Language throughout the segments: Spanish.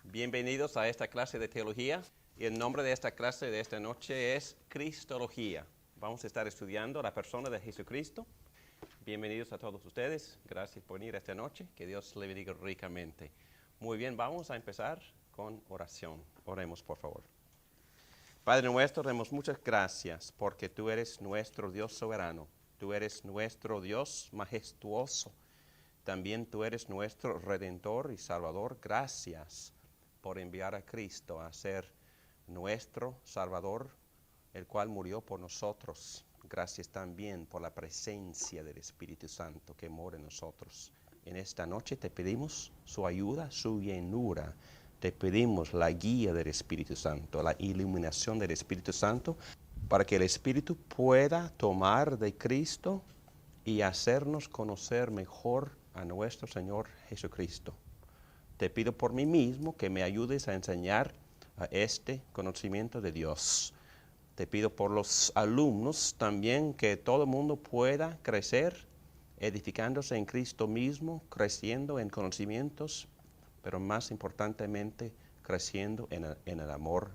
Bienvenidos a esta clase de teología y el nombre de esta clase de esta noche es Cristología. Vamos a estar estudiando la persona de Jesucristo. Bienvenidos a todos ustedes, gracias por venir esta noche, que Dios le bendiga ricamente. Muy bien, vamos a empezar con oración. Oremos por favor. Padre nuestro, damos muchas gracias porque tú eres nuestro Dios soberano, tú eres nuestro Dios majestuoso, también tú eres nuestro Redentor y Salvador. Gracias por enviar a Cristo a ser nuestro Salvador, el cual murió por nosotros. Gracias también por la presencia del Espíritu Santo que mora en nosotros. En esta noche te pedimos su ayuda, su llenura. Te pedimos la guía del Espíritu Santo, la iluminación del Espíritu Santo, para que el Espíritu pueda tomar de Cristo y hacernos conocer mejor a nuestro Señor Jesucristo. Te pido por mí mismo que me ayudes a enseñar a este conocimiento de Dios. Te pido por los alumnos también que todo el mundo pueda crecer, edificándose en Cristo mismo, creciendo en conocimientos, pero más importantemente creciendo en el amor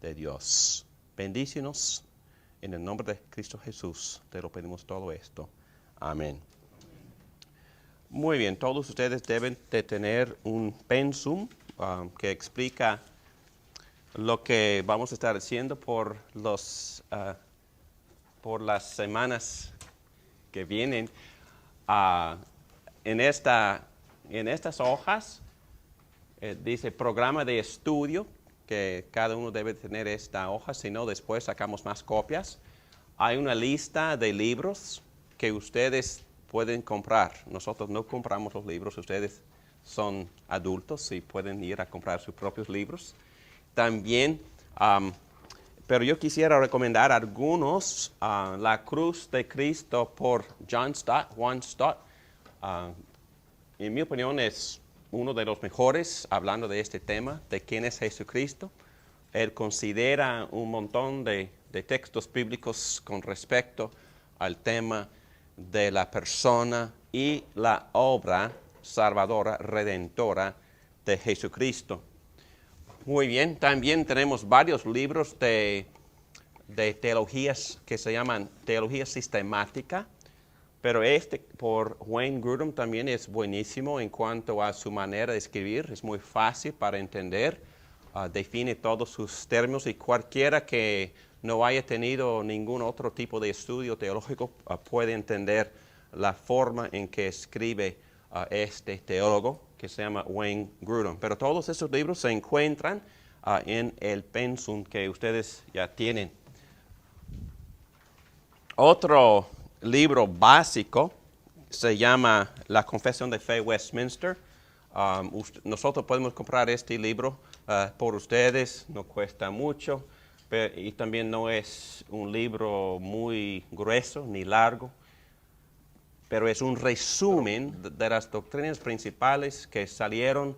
de Dios. Bendícenos en el nombre de Cristo Jesús. Te lo pedimos todo esto. Amén. Muy bien, todos ustedes deben de tener un pensum que explica lo que vamos a estar haciendo por las semanas que vienen. En estas hojas dice programa de estudio, que cada uno debe tener esta hoja, si no después sacamos más copias. Hay una lista de libros que ustedes pueden comprar. Nosotros no compramos los libros, ustedes son adultos y pueden ir a comprar sus propios libros. También, pero yo quisiera recomendar algunos, La Cruz de Cristo por John Stott. En mi opinión es uno de los mejores hablando de este tema, de quién es Jesucristo. Él considera un montón de textos bíblicos con respecto al tema de la persona y la obra salvadora, redentora de Jesucristo. Muy bien, también tenemos varios libros de teologías que se llaman teología sistemática, pero este por Wayne Grudem también es buenísimo en cuanto a su manera de escribir, es muy fácil para entender, define todos sus términos y cualquiera que no haya tenido ningún otro tipo de estudio teológico puede entender la forma en que escribe este teólogo que se llama Wayne Grudem. Pero todos esos libros se encuentran en el pensum que ustedes ya tienen. Otro libro básico se llama La Confesión de Fe Westminster. Nosotros podemos comprar este libro por ustedes, no cuesta mucho. Y también no es un libro muy grueso ni largo, pero es un resumen de las doctrinas principales que salieron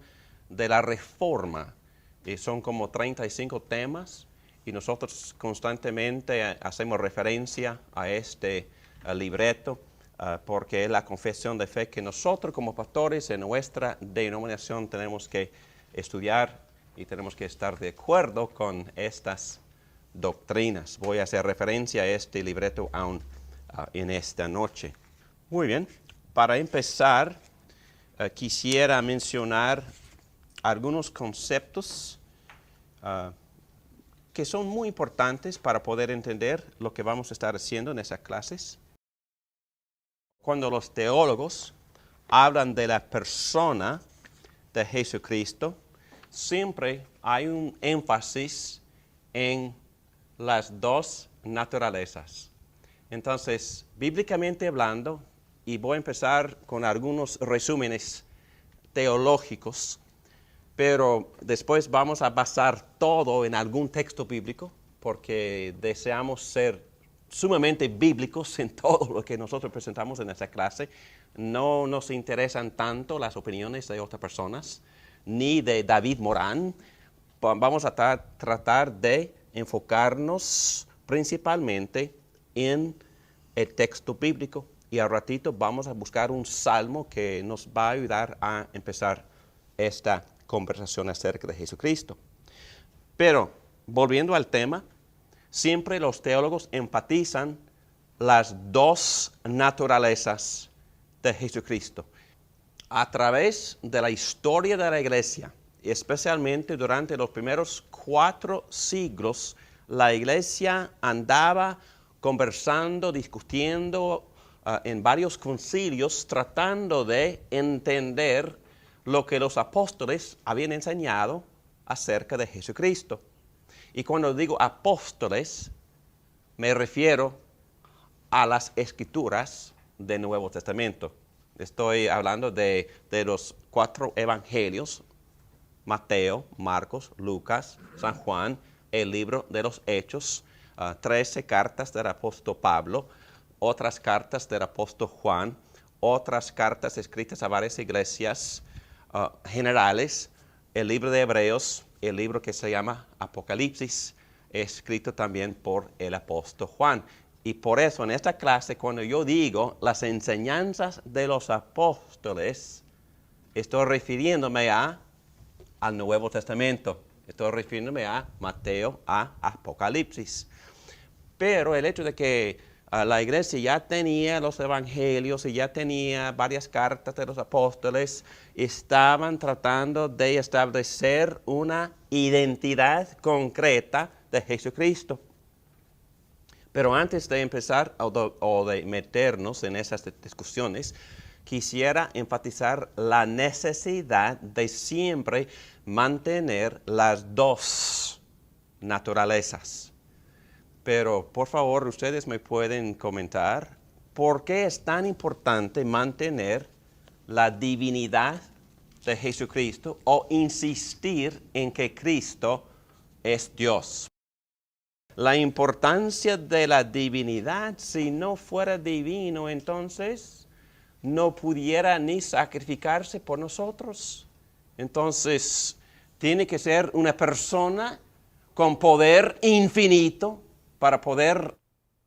de la Reforma. Y son como 35 temas y nosotros constantemente hacemos referencia a este libreto porque es la confesión de fe que nosotros como pastores en nuestra denominación tenemos que estudiar y tenemos que estar de acuerdo con estas doctrinas. Voy a hacer referencia a este libreto aún en esta noche. Muy bien, para empezar quisiera mencionar algunos conceptos que son muy importantes para poder entender lo que vamos a estar haciendo en esas clases. Cuando los teólogos hablan de la persona de Jesucristo, siempre hay un énfasis en las dos naturalezas. Entonces, bíblicamente hablando, y voy a empezar con algunos resúmenes teológicos, pero después vamos a basar todo en algún texto bíblico, porque deseamos ser sumamente bíblicos en todo lo que nosotros presentamos en esta clase. No nos interesan tanto las opiniones de otras personas, ni de David Morán. Vamos a tratar de enfocarnos principalmente en el texto bíblico. Y al ratito vamos a buscar un salmo que nos va a ayudar a empezar esta conversación acerca de Jesucristo. Pero, volviendo al tema, siempre los teólogos enfatizan las dos naturalezas de Jesucristo. A través de la historia de la iglesia, especialmente durante los primeros 4 siglos, la iglesia andaba conversando, discutiendo en varios concilios, tratando de entender lo que los apóstoles habían enseñado acerca de Jesucristo. Y cuando digo apóstoles, me refiero a las escrituras del Nuevo Testamento. Estoy hablando de los 4 evangelios: Mateo, Marcos, Lucas, San Juan, el libro de los Hechos, 13 cartas del apóstol Pablo, otras cartas del apóstol Juan, otras cartas escritas a varias iglesias generales, el libro de Hebreos, el libro que se llama Apocalipsis, escrito también por el apóstol Juan. Y por eso en esta clase, cuando yo digo las enseñanzas de los apóstoles, estoy refiriéndome al Nuevo Testamento. Estoy refiriéndome a Mateo, a Apocalipsis. Pero el hecho de que la iglesia ya tenía los evangelios y ya tenía varias cartas de los apóstoles, estaban tratando de establecer una identidad concreta de Jesucristo. Pero antes de empezar o de meternos en esas discusiones, quisiera enfatizar la necesidad de siempre mantener las dos naturalezas. Pero, por favor, ustedes me pueden comentar por qué es tan importante mantener la divinidad de Jesucristo o insistir en que Cristo es Dios. La importancia de la divinidad, si no fuera divino, entonces no pudiera ni sacrificarse por nosotros. Entonces, tiene que ser una persona con poder infinito para poder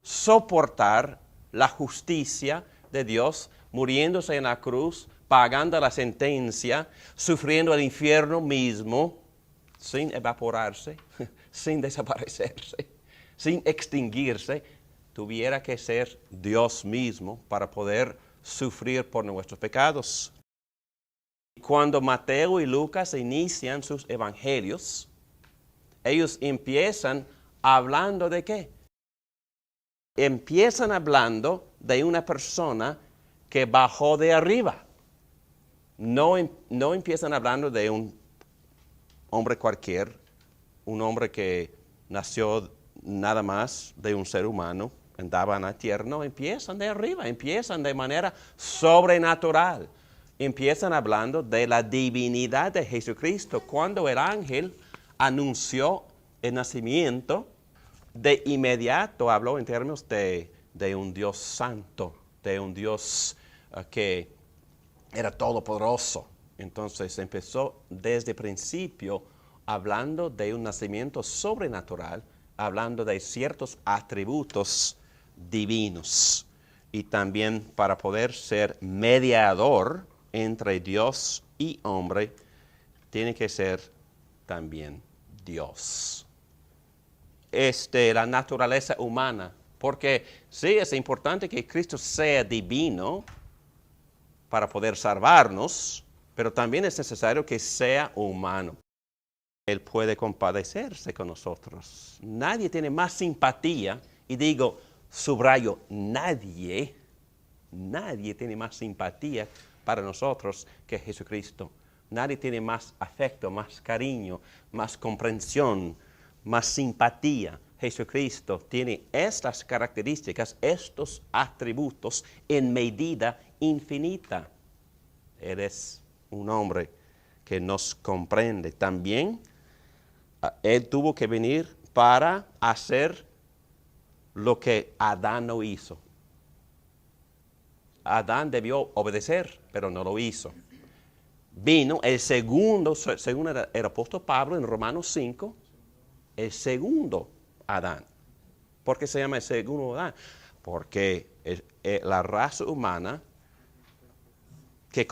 soportar la justicia de Dios, muriéndose en la cruz, pagando la sentencia, sufriendo el infierno mismo, sin evaporarse, sin desaparecerse, sin extinguirse. Tuviera que ser Dios mismo para poder sufrir por nuestros pecados. Cuando Mateo y Lucas inician sus evangelios, ellos empiezan hablando ¿de qué? Empiezan hablando de una persona que bajó de arriba. No empiezan hablando de un hombre cualquier, un hombre que nació nada más de un ser humano, andaba en la tierra. No, empiezan de arriba, empiezan de manera sobrenatural. Empiezan hablando de la divinidad de Jesucristo. Cuando el ángel anunció el nacimiento, de inmediato habló en términos de un Dios santo, de un Dios que era todopoderoso. Entonces empezó desde el principio hablando de un nacimiento sobrenatural, hablando de ciertos atributos divinos. Y también para poder ser mediador entre Dios y hombre, tiene que ser también Dios. La naturaleza humana, porque sí es importante que Cristo sea divino para poder salvarnos, pero también es necesario que sea humano. Él puede compadecerse con nosotros. Nadie tiene más simpatía, y digo, subrayo, nadie tiene más simpatía para nosotros que Jesucristo. Nadie tiene más afecto, más cariño, más comprensión, más simpatía. Jesucristo tiene estas características, estos atributos en medida infinita. Él es un hombre que nos comprende. También Él tuvo que venir para hacer lo que Adán no hizo. Adán debió obedecer, pero no lo hizo. vino el segundo, según el apóstol Pablo en Romanos 5, el segundo Adán. ¿Por qué se llama el segundo Adán? Porque la raza humana que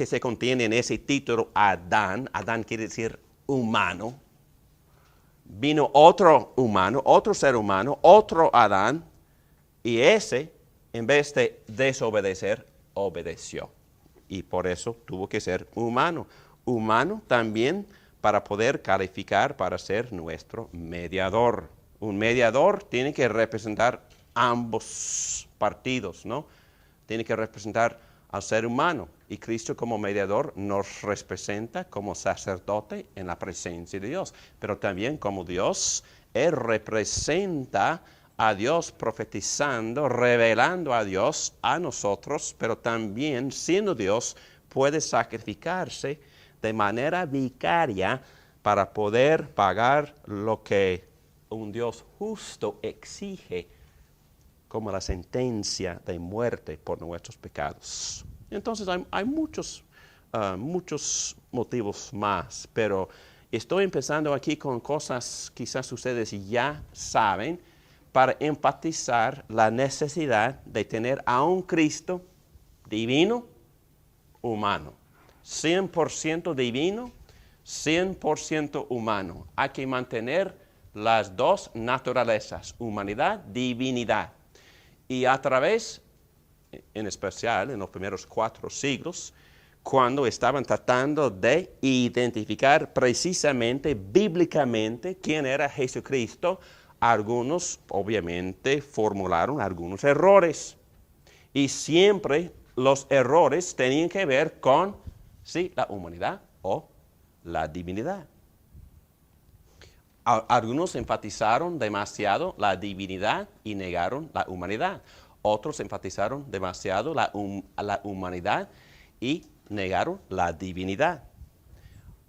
se contiene en ese título Adán quiere decir humano, vino otro humano, otro ser humano, otro Adán, y ese, en vez de desobedecer, obedeció. Y por eso tuvo que ser humano. Humano también para poder calificar para ser nuestro mediador. Un mediador tiene que representar ambos partidos, ¿no? Tiene que representar al ser humano. Y Cristo como mediador nos representa como sacerdote en la presencia de Dios. Pero también como Dios, Él representa a Dios profetizando, revelando a Dios a nosotros, pero también siendo Dios puede sacrificarse de manera vicaria para poder pagar lo que un Dios justo exige como la sentencia de muerte por nuestros pecados. Entonces hay muchos motivos más, pero estoy empezando aquí con cosas quizás ustedes ya saben, para enfatizar la necesidad de tener a un Cristo divino, humano. 100% divino, 100% humano. Hay que mantener las dos naturalezas, humanidad, divinidad. Y a través, en especial en los primeros 4 siglos, cuando estaban tratando de identificar precisamente, bíblicamente, quién era Jesucristo, algunos obviamente formularon algunos errores. Y siempre los errores tenían que ver con, sí, la humanidad o la divinidad. Algunos enfatizaron demasiado la divinidad y negaron la humanidad. Otros enfatizaron demasiado la humanidad y negaron la divinidad.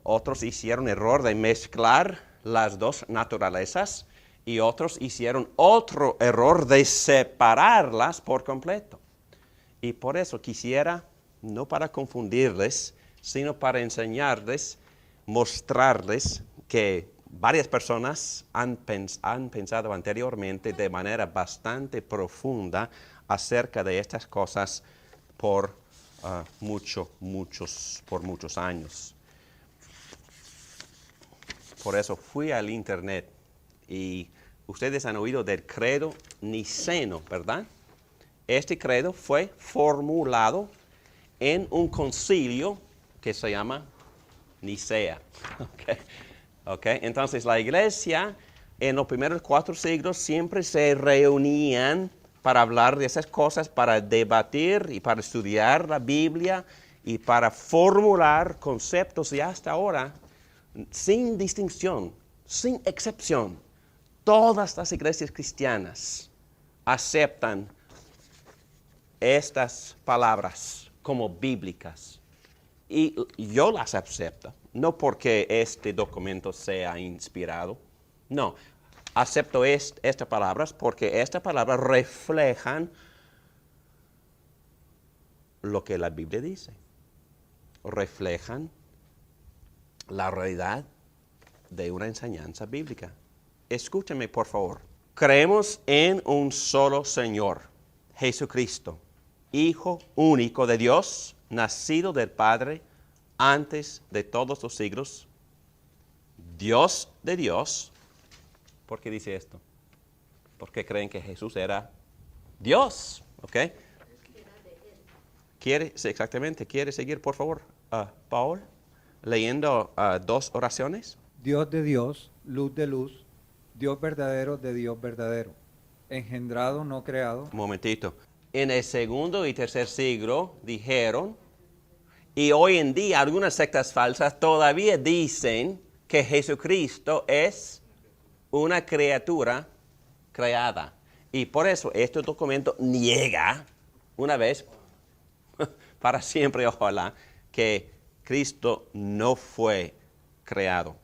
Otros hicieron error de mezclar las dos naturalezas y otros hicieron otro error de separarlas por completo. Y por eso quisiera, no para confundirles, sino para enseñarles, mostrarles que varias personas han pensado anteriormente de manera bastante profunda acerca de estas cosas por muchos años. Por eso fui al internet y ustedes han oído del credo niceno, ¿verdad? Este credo fue formulado en un concilio que se llama Nicea. Okay. Entonces la iglesia en los primeros 4 siglos siempre se reunían para hablar de esas cosas, para debatir y para estudiar la Biblia y para formular conceptos, y hasta ahora, sin distinción, sin excepción, todas las iglesias cristianas aceptan estas palabras como bíblicas. Y yo las acepto, no porque este documento sea inspirado, no. Acepto estas palabras porque estas palabras reflejan lo que la Biblia dice. Reflejan la realidad de una enseñanza bíblica. Escúchame, por favor. Creemos en un solo Señor, Jesucristo, Hijo único de Dios, nacido del Padre antes de todos los siglos, Dios de Dios. ¿Por qué dice esto? Porque creen que Jesús era Dios, ¿ok? Exactamente, ¿quiere seguir, por favor, Paul, leyendo 2 oraciones? Dios de Dios, luz de luz, Dios verdadero de Dios verdadero, engendrado, no creado. Un momentito. En el 2 y 3 siglo dijeron, y hoy en día algunas sectas falsas todavía dicen que Jesucristo es una criatura creada. Y por eso este documento niega, una vez, para siempre, ojalá, que Cristo no fue creado.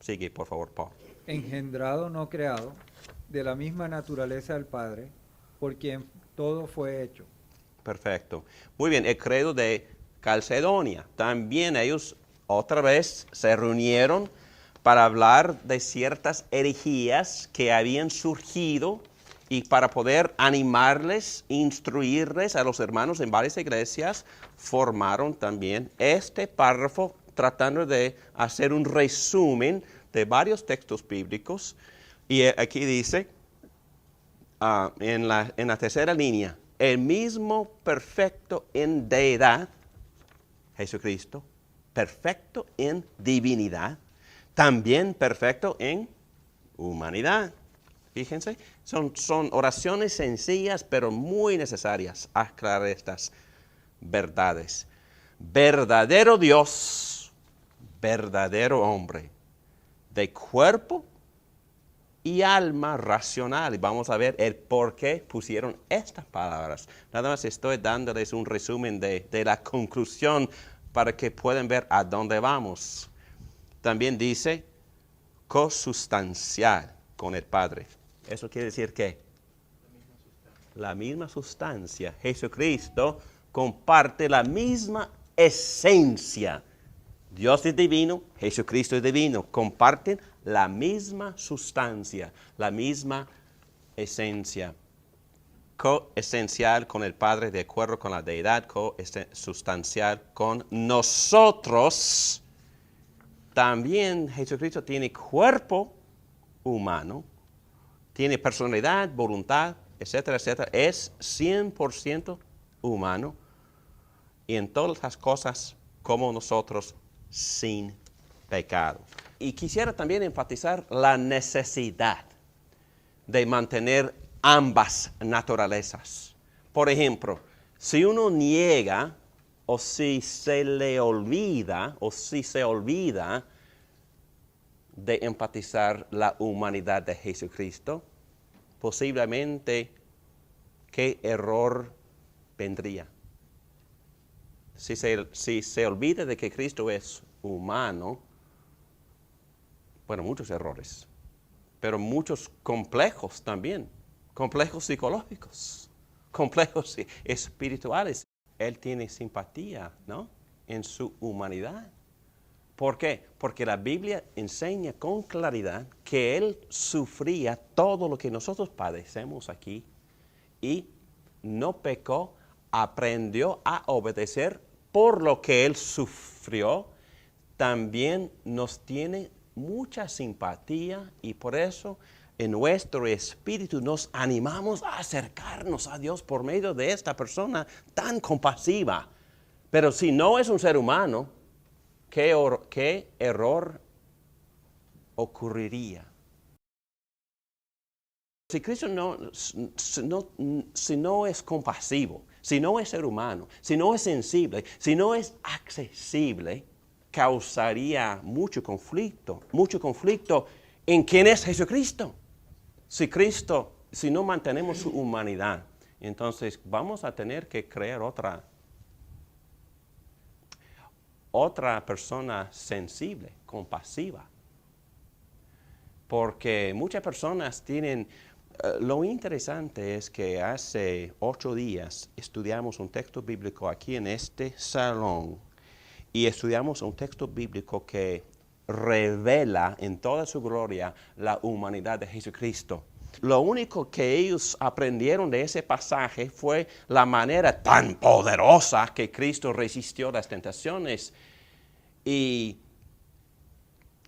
Sigue, por favor, Paul. Engendrado, no creado, de la misma naturaleza del Padre, por quien todo fue hecho. Perfecto. Muy bien, el credo de Calcedonia. También ellos otra vez se reunieron para hablar de ciertas herejías que habían surgido y para poder animarles, instruirles a los hermanos en varias iglesias, formaron también este párrafo tratando de hacer un resumen de varios textos bíblicos. Y aquí dice, en la tercera línea, el mismo perfecto en deidad, Jesucristo, perfecto en divinidad, también perfecto en humanidad. Fíjense, son oraciones sencillas pero muy necesarias aclarar estas verdades. Verdadero Dios, verdadero hombre, de cuerpo y alma racional. Y vamos a ver el por qué pusieron estas palabras. Nada más estoy dándoles un resumen de la conclusión para que puedan ver a dónde vamos. También dice cosustancial con el Padre. ¿Eso quiere decir qué? La misma sustancia. Jesucristo comparte la misma esencia. Dios es divino, Jesucristo es divino. Comparten la misma sustancia, la misma esencia. Coesencial con el Padre, de acuerdo con la deidad, cosustancial con nosotros. También Jesucristo tiene cuerpo humano, tiene personalidad, voluntad, etcétera, etcétera. Es 100% humano y en todas las cosas como nosotros, sin pecado. Y quisiera también enfatizar la necesidad de mantener ambas naturalezas. Por ejemplo, si uno niega o si se le olvida de enfatizar la humanidad de Jesucristo, posiblemente, ¿qué error vendría? Si se olvida de que Cristo es humano, bueno, muchos errores, pero muchos complejos también, complejos psicológicos, complejos espirituales. Él tiene simpatía, ¿no?, en su humanidad. ¿Por qué? Porque la Biblia enseña con claridad que Él sufría todo lo que nosotros padecemos aquí y no pecó, aprendió a obedecer por lo que Él sufrió. También nos tiene mucha simpatía y por eso en nuestro espíritu nos animamos a acercarnos a Dios por medio de esta persona tan compasiva. Pero si no es un ser humano, ¿qué error ocurriría? Si Cristo si no es compasivo, si no es ser humano, si no es sensible, si no es accesible, causaría mucho conflicto en quién es Jesucristo. Si no mantenemos su humanidad, entonces vamos a tener que crear otra persona sensible, compasiva. Porque muchas personas tienen... lo interesante es que hace 8 días estudiamos un texto bíblico aquí en este salón y estudiamos un texto bíblico que revela en toda su gloria la humanidad de Jesucristo. Lo único que ellos aprendieron de ese pasaje fue la manera tan poderosa que Cristo resistió las tentaciones. Y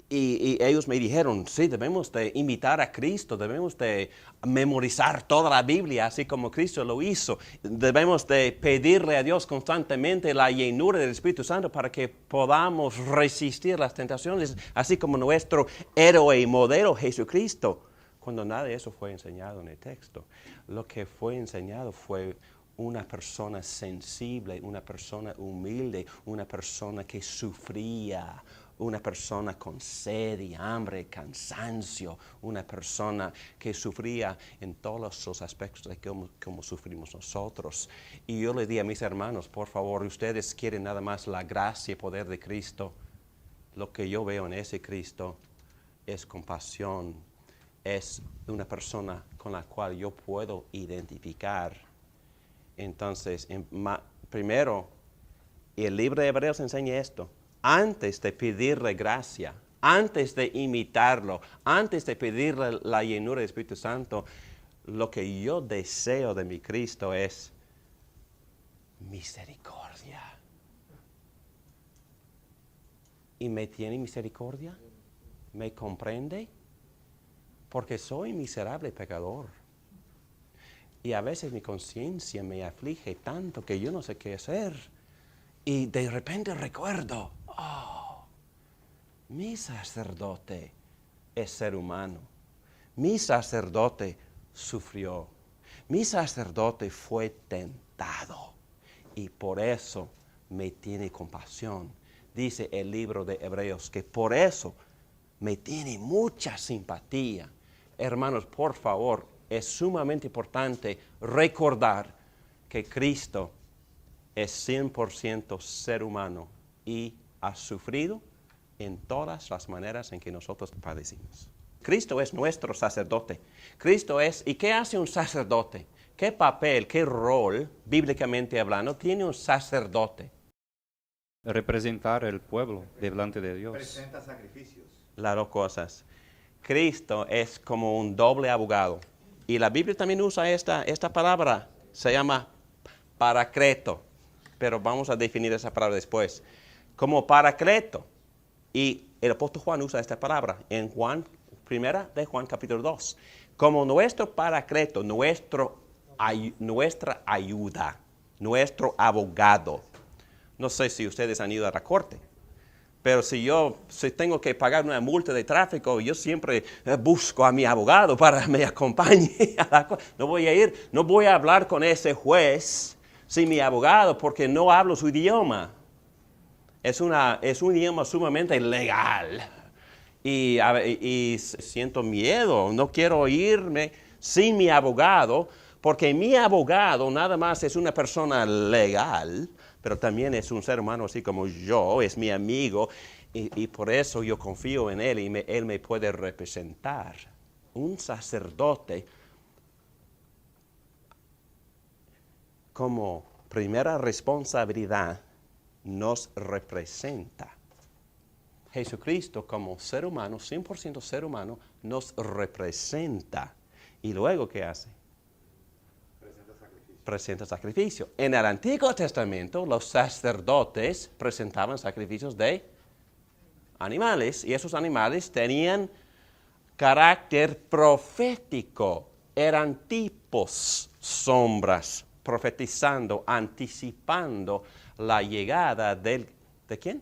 ellos me dijeron, sí, debemos de imitar a Cristo, debemos de memorizar toda la Biblia, así como Cristo lo hizo. Debemos de pedirle a Dios constantemente la llenura del Espíritu Santo para que podamos resistir las tentaciones, así como nuestro héroe y modelo Jesucristo. Cuando nada de eso fue enseñado en el texto. Lo que fue enseñado fue una persona sensible, una persona humilde, una persona que sufría, una persona con sed y hambre, cansancio, una persona que sufría en todos los aspectos de cómo sufrimos nosotros. Y yo le di a mis hermanos, por favor, ustedes quieren nada más la gracia y poder de Cristo. Lo que yo veo en ese Cristo es compasión, es una persona con la cual yo puedo identificar. Entonces, primero, Y el libro de Hebreos enseña esto. Antes de pedirle gracia, antes de imitarlo, antes de pedirle la llenura del Espíritu Santo, lo que yo deseo de mi Cristo es misericordia. ¿Y me tiene misericordia? ¿Me comprende? Porque soy miserable pecador. Y a veces mi conciencia me aflige tanto que yo no sé qué hacer. Y de repente recuerdo, mi sacerdote es ser humano. Mi sacerdote sufrió. Mi sacerdote fue tentado. Y por eso me tiene compasión. Dice el libro de Hebreos que por eso me tiene mucha simpatía. Hermanos, por favor, es sumamente importante recordar que Cristo es 100% ser humano y ha sufrido en todas las maneras en que nosotros padecimos. Cristo es nuestro sacerdote. Cristo es, ¿y qué hace un sacerdote? ¿Qué papel, qué rol, bíblicamente hablando, tiene un sacerdote? Representar el pueblo delante de Dios. Presenta sacrificios. Las dos cosas. Cristo es como un doble abogado. Y la Biblia también usa esta palabra, se llama paracleto. Pero vamos a definir esa palabra después. Como paracleto. Y el apóstol Juan usa esta palabra en primera de Juan capítulo 2. Como nuestro paracleto, nuestra ayuda, nuestro abogado. No sé si ustedes han ido a la corte, pero si tengo que pagar una multa de tráfico, yo siempre busco a mi abogado para que me acompañe a la corte. No voy a hablar con ese juez sin mi abogado porque no hablo su idioma. Es un idioma sumamente legal. Y siento miedo, no quiero irme sin mi abogado, porque mi abogado nada más es una persona legal, pero también es un ser humano así como yo, es mi amigo, y por eso yo confío en él y él me puede representar. Un sacerdote como primera responsabilidad nos representa. Jesucristo como ser humano, 100% ser humano, nos representa. ¿Y luego qué hace? Presenta sacrificio. En el Antiguo Testamento, los sacerdotes presentaban sacrificios de animales, y esos animales tenían carácter profético. Eran tipos, sombras, profetizando, anticipando la llegada ¿de quién?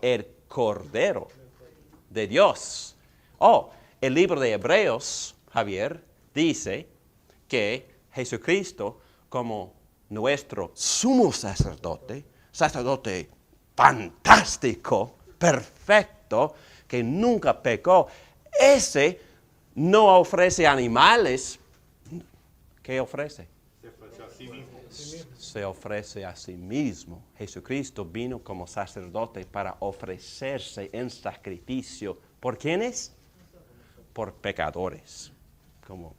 El Cordero de Dios. El libro de Hebreos, Javier, dice que Jesucristo, como nuestro sumo sacerdote fantástico, perfecto, que nunca pecó, ese no ofrece animales. ¿Qué ofrece? Se ofrece a sí mismo. Jesucristo vino como sacerdote para ofrecerse en sacrificio. ¿Por quiénes? Por pecadores, como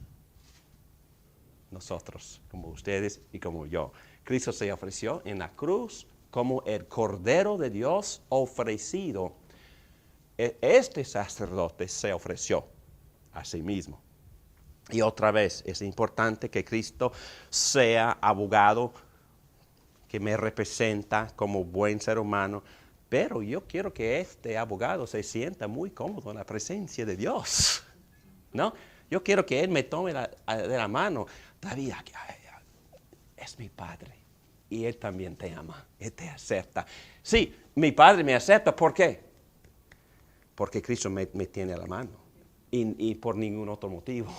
nosotros, como ustedes y como yo. Cristo se ofreció en la cruz como el Cordero de Dios ofrecido. Este sacerdote se ofreció a sí mismo. Y otra vez, es importante que Cristo sea abogado que me representa como buen ser humano, pero yo quiero que este abogado se sienta muy cómodo en la presencia de Dios, ¿no? Yo quiero que él me tome de la mano. David, es mi padre y él también te ama, él te acepta. Sí, mi padre me acepta, ¿por qué? Porque Cristo me tiene a la mano y por ningún otro motivo.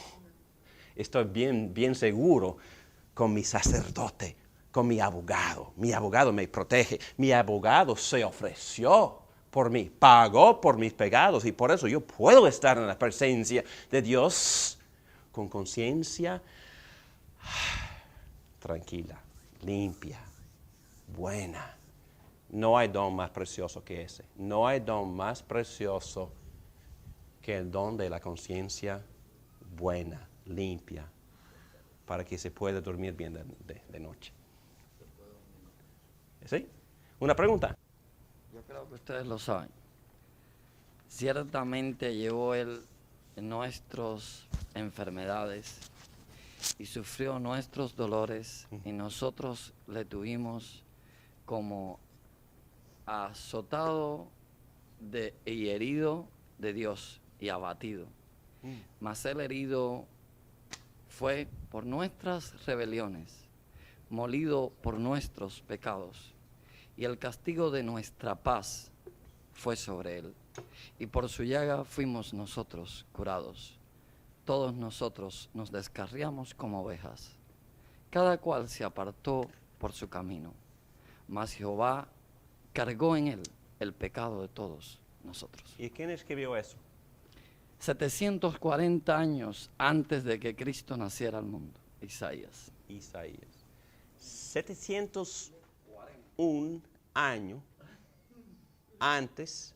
Estoy bien seguro con mi sacerdote, con mi abogado. Mi abogado me protege. Mi abogado se ofreció por mí, pagó por mis pecados y por eso yo puedo estar en la presencia de Dios con conciencia tranquila, limpia, buena. No hay don más precioso que ese. No hay don más precioso que el don de la conciencia buena, limpia, para que se pueda dormir bien de noche. ¿Sí? ¿Una pregunta? Yo creo que ustedes lo saben. Ciertamente llevó Él nuestras enfermedades y sufrió nuestros dolores y nosotros le tuvimos como azotado y herido de Dios y abatido. Mas Él herido fue por nuestras rebeliones, molido por nuestros pecados, y el castigo de nuestra paz fue sobre Él, y por su llaga fuimos nosotros curados. Todos nosotros nos descarriamos como ovejas, cada cual se apartó por su camino, mas Jehová cargó en Él el pecado de todos nosotros. ¿Y quién escribió eso? 740 años antes de que Cristo naciera al mundo, Isaías. Isaías. 701 años antes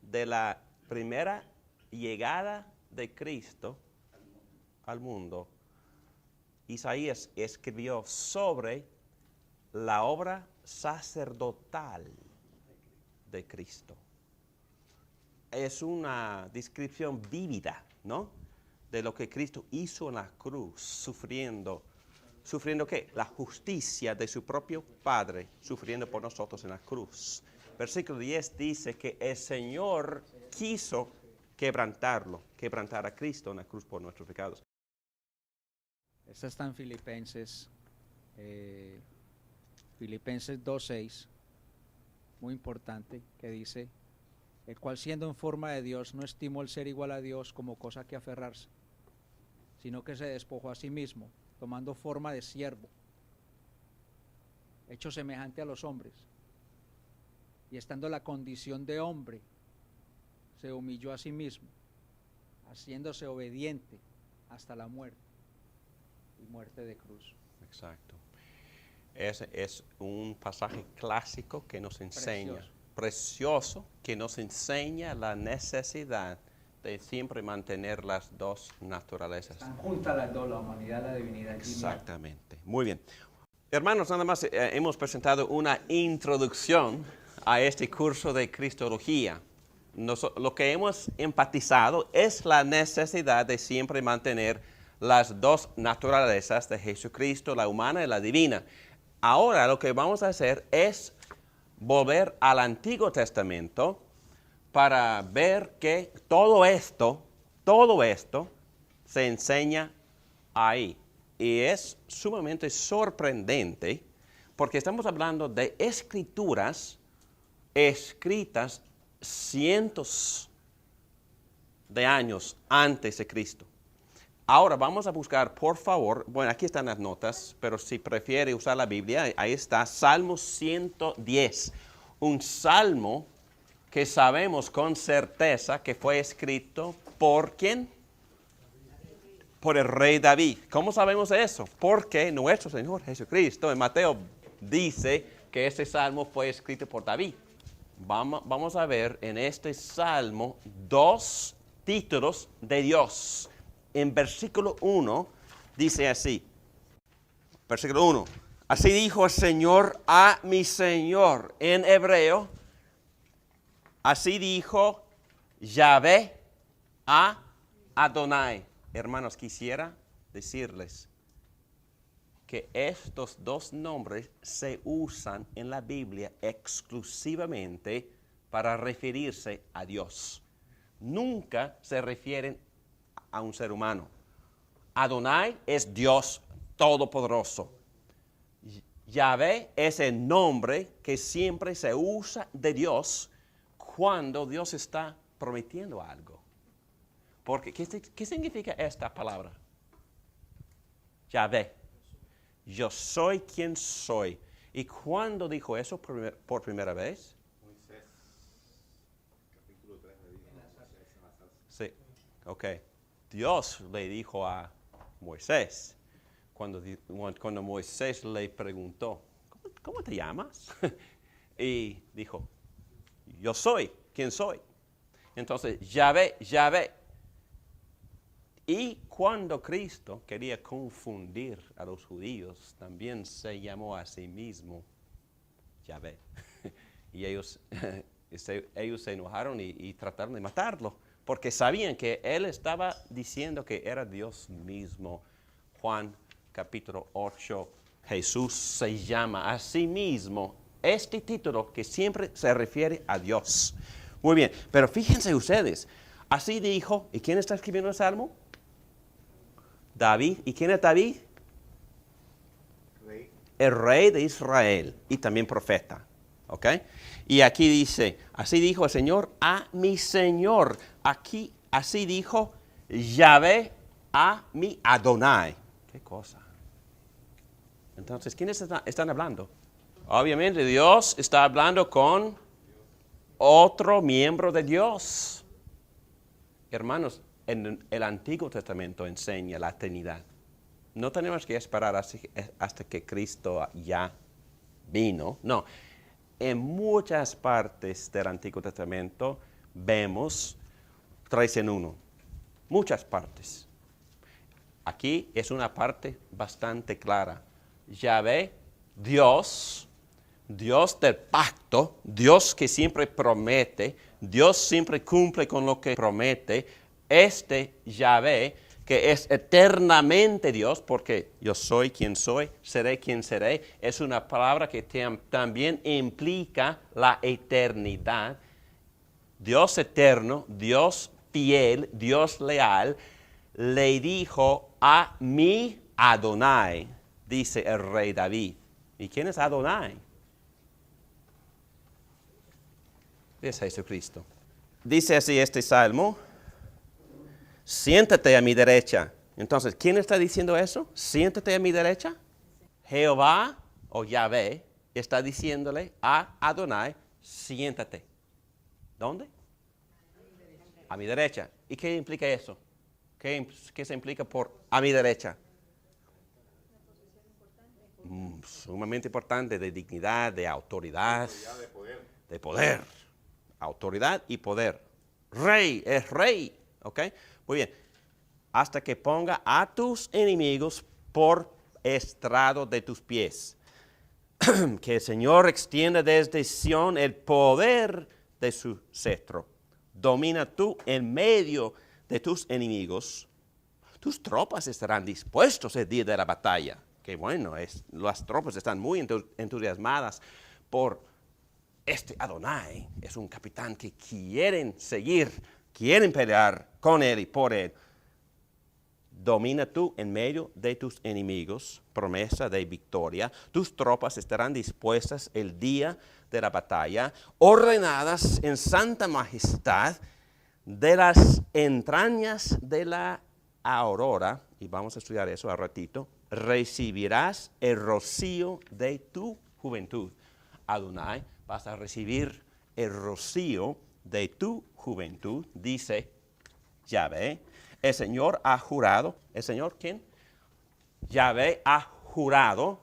de la primera llegada de Cristo al mundo, Isaías escribió sobre la obra sacerdotal de Cristo. Es una descripción vívida, ¿no?, de lo que Cristo hizo en la cruz, sufriendo ¿qué? La justicia de su propio Padre, sufriendo por nosotros en la cruz. Versículo 10 dice que el Señor quiso quebrantar a Cristo en la cruz por nuestros pecados. Esta está en Filipenses 2:6, muy importante, que dice: el cual siendo en forma de Dios no estimó el ser igual a Dios como cosa que aferrarse, sino que se despojó a sí mismo, tomando forma de siervo, hecho semejante a los hombres, y estando en la condición de hombre, se humilló a sí mismo, haciéndose obediente hasta la muerte, y muerte de cruz. Exacto. Ese es un pasaje clásico que nos enseña, precioso, que nos enseña la necesidad de siempre mantener las dos naturalezas. Están juntas las dos, la humanidad y la divinidad. Exactamente. Muy bien. Hermanos, nada más hemos presentado una introducción a este curso de Cristología. Lo que hemos enfatizado es la necesidad de siempre mantener las dos naturalezas de Jesucristo, la humana y la divina. Ahora lo que vamos a hacer es volver al Antiguo Testamento para ver que todo esto se enseña ahí. Y es sumamente sorprendente porque estamos hablando de escrituras escritas cientos de años antes de Cristo. Ahora vamos a buscar, por favor, bueno, aquí están las notas, pero si prefiere usar la Biblia, ahí está, Salmo 110, un salmo que sabemos con certeza que fue escrito por ¿quién? Por el rey David. ¿Cómo sabemos eso? Porque nuestro Señor Jesucristo en Mateo dice que este salmo fue escrito por David. Vamos a ver en este salmo dos títulos de Dios. En versículo 1 dice así, versículo 1, así dijo el Señor a mi Señor. En hebreo, así dijo Yahvé a Adonai. Hermanos, quisiera decirles que estos dos nombres se usan en la Biblia exclusivamente para referirse a Dios. Nunca se refieren a un ser humano. Adonai es Dios todopoderoso. Yahvé es el nombre que siempre se usa de Dios cuando Dios está prometiendo algo. Porque, ¿qué significa esta palabra? Yahvé. Yo soy quien soy. ¿Y cuándo dijo eso por primera vez? Moisés, capítulo 3 le dijo a Moisés en la salsa. Sí, ok. Dios le dijo a Moisés, cuando Moisés le preguntó, ¿cómo te llamas? Y dijo, yo soy quien soy. Entonces, Yahvé. Y cuando Cristo quería confundir a los judíos, también se llamó a sí mismo Yahvé. Y ellos se enojaron y trataron de matarlo, porque sabían que él estaba diciendo que era Dios mismo. Juan capítulo 8, Jesús se llama a sí mismo este título que siempre se refiere a Dios. Muy bien, pero fíjense ustedes, así dijo, ¿y quién está escribiendo el Salmo? David. ¿Y quién es David? Rey. El rey de Israel y también profeta. ¿Ok? Y aquí dice, así dijo el Señor a mi Señor. Aquí, así dijo Yahvé a mi Adonai. ¿Qué cosa? Entonces, ¿quiénes están hablando? Obviamente Dios está hablando con otro miembro de Dios. Hermanos, en el Antiguo Testamento enseña la Trinidad. No tenemos que esperar hasta que Cristo ya vino. No. En muchas partes del Antiguo Testamento vemos 3 en 1. Muchas partes. Aquí es una parte bastante clara. Yahvé, Dios del pacto, Dios que siempre promete, Dios siempre cumple con lo que promete. Este Yahvé, que es eternamente Dios, porque yo soy quien soy, seré quien seré, es una palabra que también implica la eternidad. Dios eterno, Dios fiel, Dios leal, le dijo a mi Adonai, dice el rey David. ¿Y quién es Adonai? Es Jesucristo. Dice así este salmo: siéntate a mi derecha. Entonces, ¿quién está diciendo eso? Siéntate a mi derecha. Jehová o Yahvé está diciéndole a Adonai, siéntate. ¿Dónde? A mi derecha. ¿Y qué implica eso? ¿Qué se implica por a mi derecha? Sumamente importante, de dignidad, de autoridad, de poder. Autoridad y poder. Rey, es rey. ¿Ok? Muy bien. Hasta que ponga a tus enemigos por estrado de tus pies. Que el Señor extienda desde Sión el poder de su cetro. Domina tú en medio de tus enemigos. Tus tropas estarán dispuestos el día de la batalla. Qué bueno, las tropas están muy entusiasmadas por este Adonai. Es un capitán que quieren seguir, quieren pelear con él y por él. Domina tú en medio de tus enemigos, promesa de victoria. Tus tropas estarán dispuestas el día de la batalla, ordenadas en santa majestad de las entrañas de la aurora, y vamos a estudiar eso al ratito, recibirás el rocío de tu juventud. Adonai, vas a recibir el rocío de tu juventud, dice Yahvé. El Señor ha jurado. ¿El Señor quién? Yahvé ha jurado.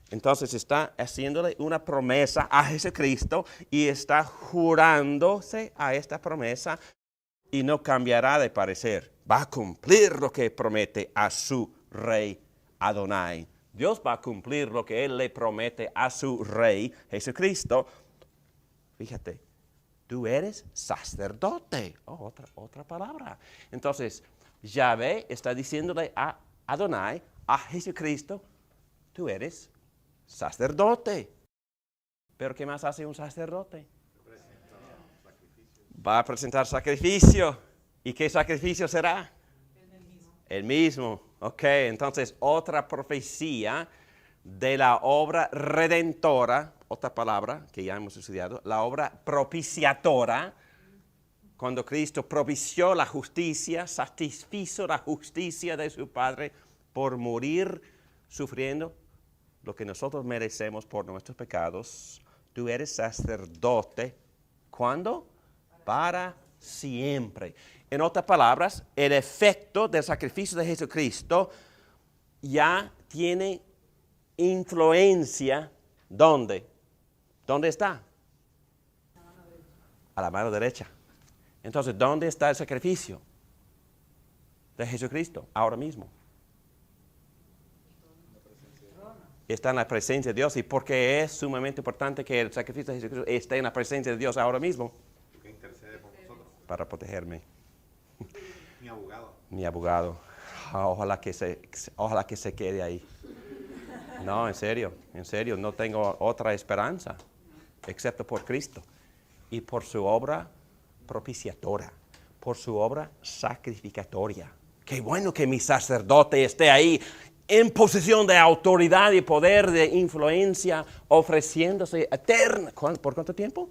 Entonces está haciéndole una promesa a Jesucristo y está jurándose a esta promesa y no cambiará de parecer. Va a cumplir lo que promete a su rey Adonai. Dios va a cumplir lo que Él le promete a su rey Jesucristo. Fíjate, tú eres sacerdote. Oh, otra palabra. Entonces, Yahvé está diciéndole a Adonai, a Jesucristo, tú eres sacerdote. ¿Pero qué más hace un sacerdote? Va a presentar sacrificio. ¿Y qué sacrificio será? El mismo. Ok, entonces otra profecía de la obra redentora, otra palabra que ya hemos estudiado, la obra propiciatora, cuando Cristo propició la justicia, satisfizo la justicia de su Padre por morir sufriendo lo que nosotros merecemos por nuestros pecados. Tú eres sacerdote. ¿Cuándo? Para siempre. En otras palabras, el efecto del sacrificio de Jesucristo ya tiene influencia. ¿Dónde? ¿Dónde está? A la mano derecha. Entonces, ¿dónde está el sacrificio de Jesucristo ahora mismo? está en la presencia de Dios y porque es sumamente importante que el sacrificio de Jesucristo esté en la presencia de Dios ahora mismo. ¿Qué intercede por nosotros? Para protegerme. Mi abogado. Mi abogado. Ojalá que se quede ahí. No, en serio, no tengo otra esperanza excepto por Cristo y por su obra propiciadora, por su obra sacrificatoria. Qué bueno que mi sacerdote esté ahí en posición de autoridad y poder, de influencia, ofreciéndose eterna. ¿Por cuánto tiempo?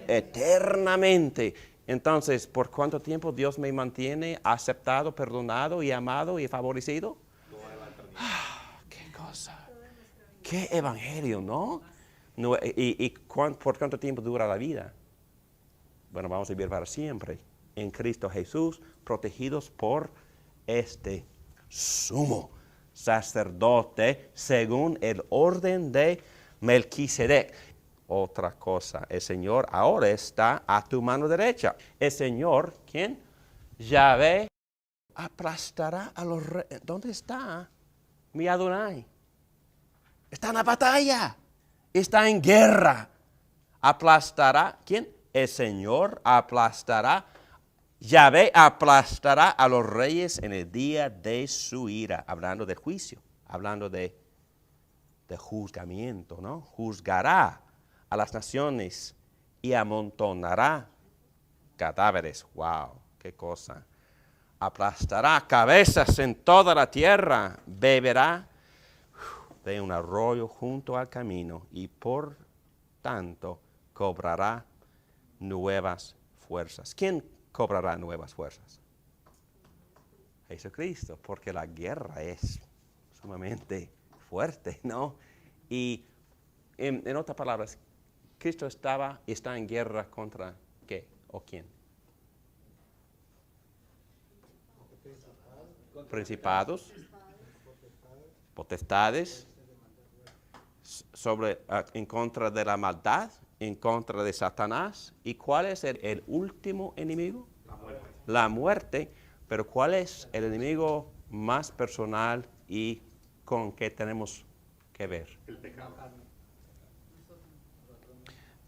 Eternamente. Entonces, ¿por cuánto tiempo Dios me mantiene aceptado, perdonado y amado y favorecido? ¡Qué cosa! ¡Qué evangelio!, ¿no? ¿Por cuánto tiempo dura la vida? Bueno, vamos a vivir para siempre en Cristo Jesús, protegidos por este sumo sacerdote según el orden de Melquisedec. Otra cosa, el Señor ahora está a tu mano derecha. El Señor, ¿quién? Yahvé, aplastará a los reyes. ¿Dónde está mi Adonai? Está en la batalla, está en guerra. Aplastará, ¿quién? El Señor aplastará. Yahvé aplastará a los reyes en el día de su ira. Hablando de juicio, hablando de juzgamiento, ¿no? Juzgará a las naciones y amontonará cadáveres. ¡Wow! ¡Qué cosa! Aplastará cabezas en toda la tierra. Beberá de un arroyo junto al camino y por tanto cobrará nuevas fuerzas. ¿Quién cobrará nuevas fuerzas? Jesucristo, porque la guerra es sumamente fuerte, ¿no? Y en otras palabras, Cristo está en guerra contra ¿qué o quién? Principados, potestades, en contra de la maldad, en contra de Satanás. ¿Y cuál es el último enemigo? La muerte. Pero ¿cuál es el enemigo más personal y con que tenemos que ver? El pecado.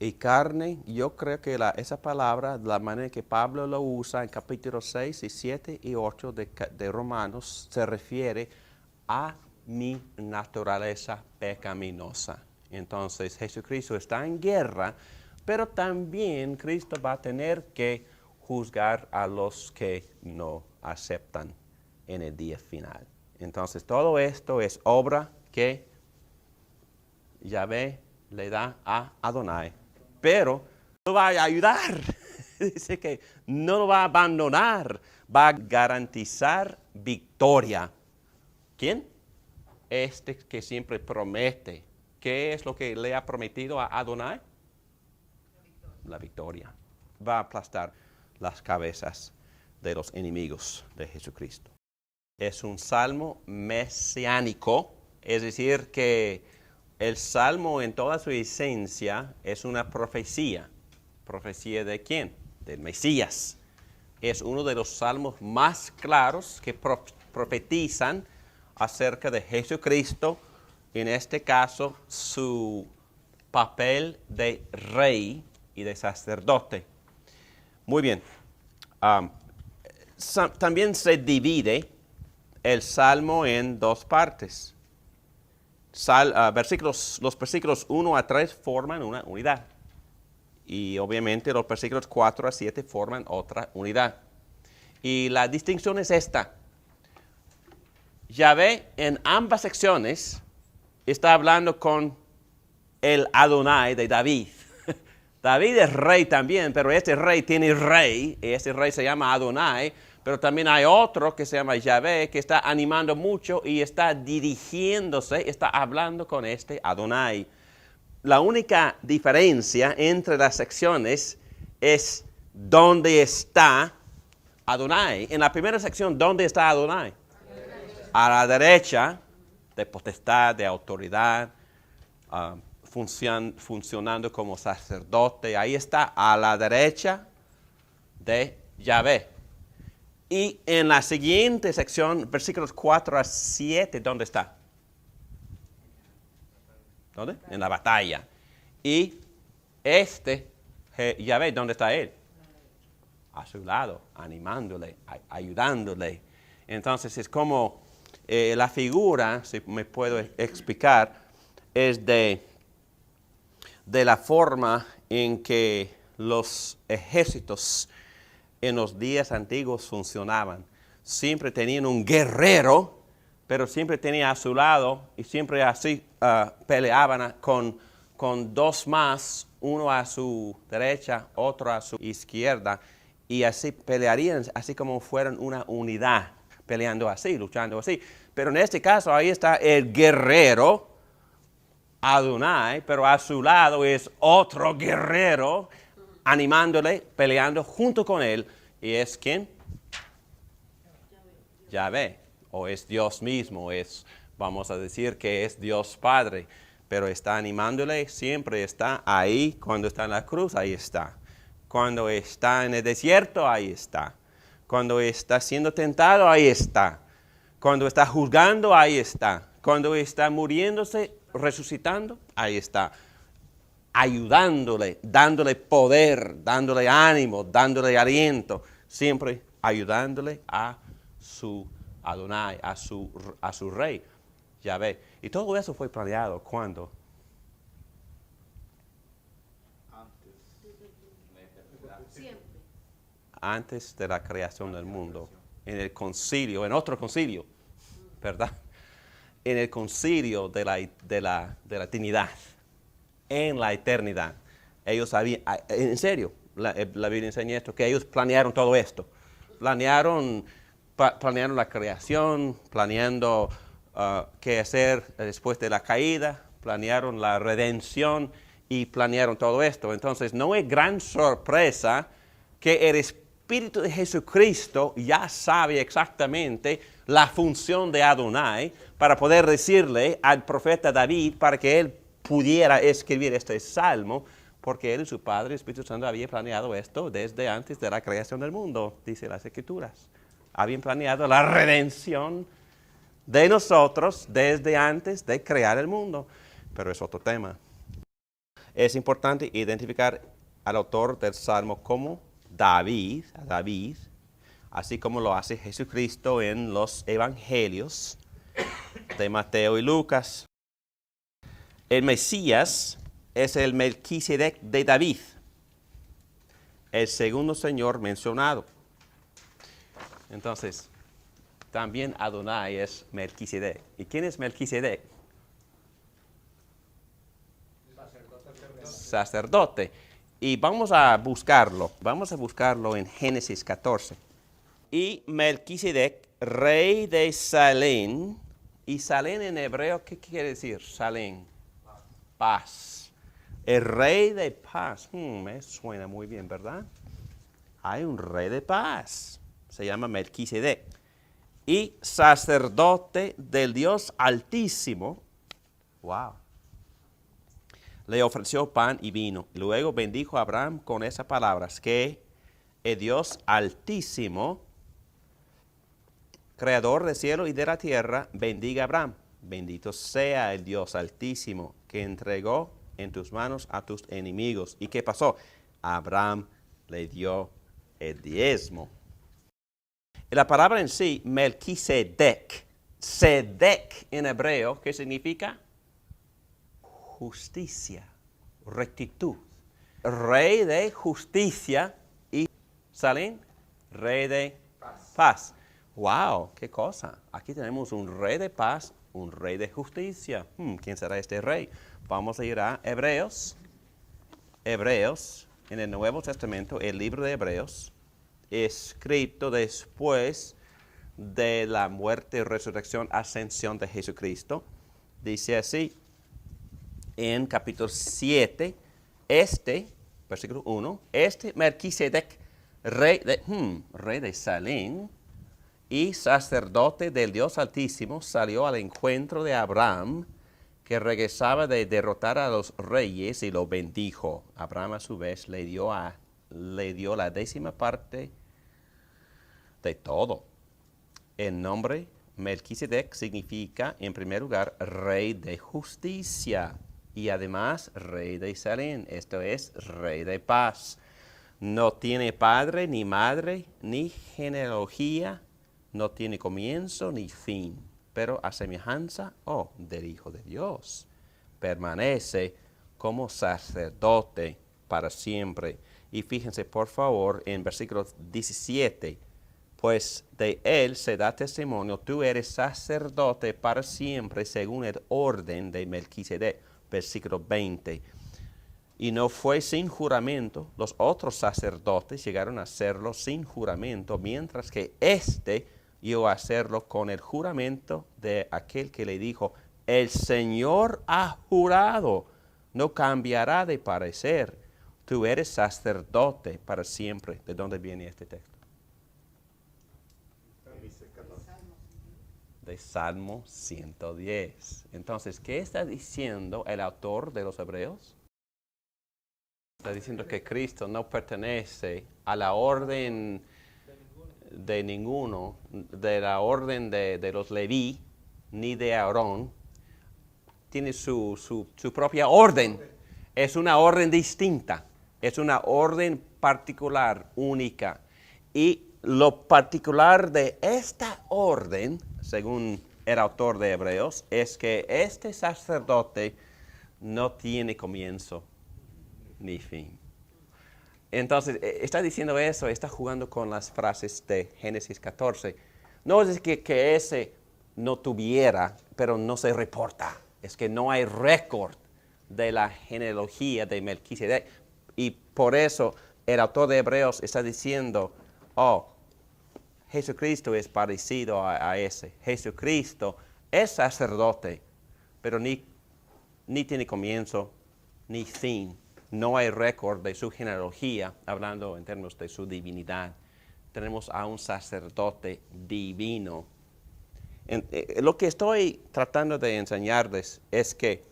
Y carne, yo creo que esa palabra, la manera que Pablo lo usa en capítulos 6 y 7 y 8 de Romanos, se refiere a mi naturaleza pecaminosa. Entonces Jesucristo está en guerra, pero también Cristo va a tener que juzgar a los que no aceptan en el día final. Entonces todo esto es obra que Yahvé le da a Adonai, pero no va a ayudar. Dice que no lo va a abandonar, va a garantizar victoria. ¿Quién? Este que siempre promete. ¿Qué es lo que le ha prometido a Adonai? La victoria. Va a aplastar las cabezas de los enemigos de Jesucristo. Es un salmo mesiánico, es decir, que el salmo en toda su esencia es una profecía. ¿Profecía de quién? Del Mesías. Es uno de los salmos más claros que profetizan acerca de Jesucristo, en este caso su papel de rey y de sacerdote. Muy bien. También se divide el salmo en dos partes. Los versículos 1 a 3 forman una unidad. Y obviamente los versículos 4 a 7 forman otra unidad. Y la distinción es esta. Yahvé en ambas secciones está hablando con el Adonai de David. David es rey también, pero este rey tiene rey, y este rey se llama Adonai, pero también hay otro que se llama Yahvé, que está animando mucho y está dirigiéndose, está hablando con este Adonai. La única diferencia entre las secciones es dónde está Adonai. En la primera sección, ¿dónde está Adonai? A la derecha de potestad, de autoridad, funcionando como sacerdote. Ahí está, a la derecha de Yahvé. Y en la siguiente sección, versículos 4 a 7, ¿dónde está? ¿Dónde? En la batalla. Y Yahvé, ¿dónde está él? A su lado, animándole, ayudándole. Entonces es como la figura, si me puedo explicar, es de la forma en que los ejércitos en los días antiguos funcionaban. Siempre tenían un guerrero, pero siempre tenía a su lado y siempre así peleaban con dos más, uno a su derecha, otro a su izquierda, y así pelearían, así como fueran una unidad, peleando así, luchando así. Pero en este caso, ahí está el guerrero, Adonai, pero a su lado es otro guerrero, animándole, peleando junto con él. ¿Y es quién? Yahvé, o es Dios mismo, vamos a decir que es Dios Padre, pero está animándole, siempre está ahí. Cuando está en la cruz, ahí está. Cuando está en el desierto, ahí está. Cuando está siendo tentado, ahí está. Cuando está juzgando, ahí está. Cuando está muriéndose, resucitando, ahí está. Ayudándole, dándole poder, dándole ánimo, dándole aliento. Siempre ayudándole a su Adonai, a su rey, Yahvé. Y todo eso fue planeado, ¿cuándo? Antes de la creación del mundo, en el concilio, en otro concilio, ¿verdad? En el concilio de la Trinidad, en la eternidad. Ellos sabían, en serio, la Biblia enseña esto, que ellos planearon todo esto. Planearon la creación, planeando qué hacer después de la caída, planearon la redención y planearon todo esto. Entonces, no es gran sorpresa que el Espíritu de Jesucristo ya sabe exactamente la función de Adonai para poder decirle al profeta David para que él pudiera escribir este salmo, porque él y su Padre, el Espíritu Santo, habían planeado esto desde antes de la creación del mundo, dice las Escrituras. Habían planeado la redención de nosotros desde antes de crear el mundo. Pero es otro tema. Es importante identificar al autor del Salmo como David, así como lo hace Jesucristo en los Evangelios de Mateo y Lucas. El Mesías es el Melquisedec de David, el segundo Señor mencionado. Entonces, también Adonai es Melquisedec. ¿Y quién es Melquisedec? Sacerdote. Y vamos a buscarlo en Génesis 14. Y Melquisedec, rey de Salem. Y Salem en hebreo, ¿qué quiere decir? Salem. Paz. El rey de paz. Me suena muy bien, ¿verdad? Hay un rey de paz. Se llama Melquisedec. Y sacerdote del Dios Altísimo. Wow. Le ofreció pan y vino. Luego bendijo a Abraham con esas palabras, que el Dios Altísimo, creador del cielo y de la tierra, bendiga a Abraham. Bendito sea el Dios Altísimo, que entregó en tus manos a tus enemigos. ¿Y qué pasó? Abraham le dio el diezmo. Y la palabra en sí, Melquisedec, Sedec en hebreo, ¿qué significa? Justicia, rectitud. Rey de justicia y Salem, rey de paz. ¡Wow! ¡Qué cosa! Aquí tenemos un rey de paz, un rey de justicia. ¿Quién será este rey? Vamos a ir a Hebreos. Hebreos, en el Nuevo Testamento, el libro de Hebreos, escrito después de la muerte, resurrección, ascensión de Jesucristo. Dice así, en capítulo 7, versículo 1, Melquisedec, rey de Salem y sacerdote del Dios Altísimo, salió al encuentro de Abraham, que regresaba de derrotar a los reyes, y lo bendijo. Abraham a su vez le dio la 10ª parte de todo. El nombre Melquisedec significa, en primer lugar, rey de justicia. y además Rey de Salem, esto es Rey de paz. No tiene padre, ni madre, ni genealogía, no tiene comienzo ni fin, pero a semejanza del Hijo de Dios, permanece como sacerdote para siempre. Y fíjense por favor en versículo 17, pues de él se da testimonio, tú eres sacerdote para siempre según el orden de Melquisedec. Versículo 20. Y no fue sin juramento, los otros sacerdotes llegaron a hacerlo sin juramento, mientras que éste llegó a hacerlo con el juramento de aquel que le dijo, el Señor ha jurado, no cambiará de parecer, tú eres sacerdote para siempre. ¿De dónde viene este texto? De Salmo 110. Entonces, ¿qué está diciendo el autor de los Hebreos? Está diciendo que Cristo no pertenece a la orden de ninguno, de la orden de los Leví, ni de Aarón. Tiene su propia orden. Es una orden distinta. Es una orden particular, única. Y lo particular de esta orden, según el autor de Hebreos, es que este sacerdote no tiene comienzo ni fin. Entonces, está diciendo eso, está jugando con las frases de Génesis 14. No es que ese no tuviera, pero no se reporta. Es que no hay récord de la genealogía de Melquisedec. Y por eso el autor de Hebreos está diciendo, Jesucristo es parecido a ese. Jesucristo es sacerdote, pero ni tiene comienzo ni fin. No hay récord de su genealogía, hablando en términos de su divinidad. Tenemos a un sacerdote divino. Lo que estoy tratando de enseñarles es que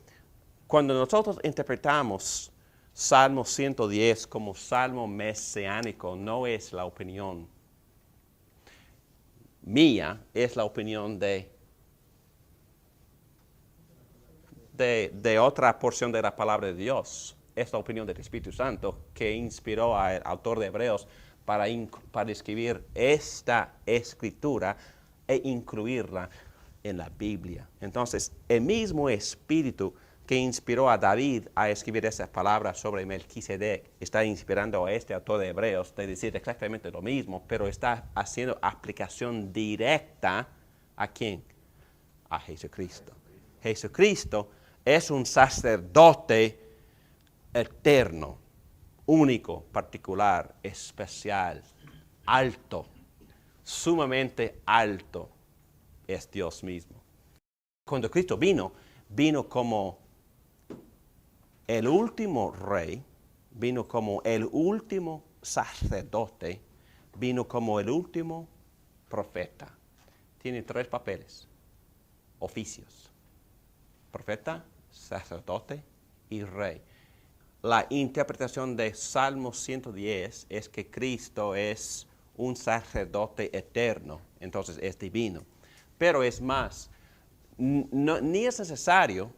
cuando nosotros interpretamos Salmo 110 como salmo mesiánico, no es la opinión mía, es la opinión de otra porción de la palabra de Dios. Es la opinión del Espíritu Santo que inspiró al autor de Hebreos para escribir esta escritura e incluirla en la Biblia. Entonces, el mismo Espíritu que inspiró a David a escribir esas palabras sobre Melquisedec está inspirando a este autor de Hebreos de decir exactamente lo mismo, pero está haciendo aplicación directa ¿a quién? A Jesucristo. Jesucristo es un sacerdote eterno, único, particular, especial, alto, sumamente alto, es Dios mismo. Cuando Cristo vino como el último rey, vino como el último sacerdote, vino como el último profeta. Tiene 3 papeles, oficios: profeta, sacerdote y rey. La interpretación de Salmo 110 es que Cristo es un sacerdote eterno, entonces es divino. Pero es más, ni es necesario,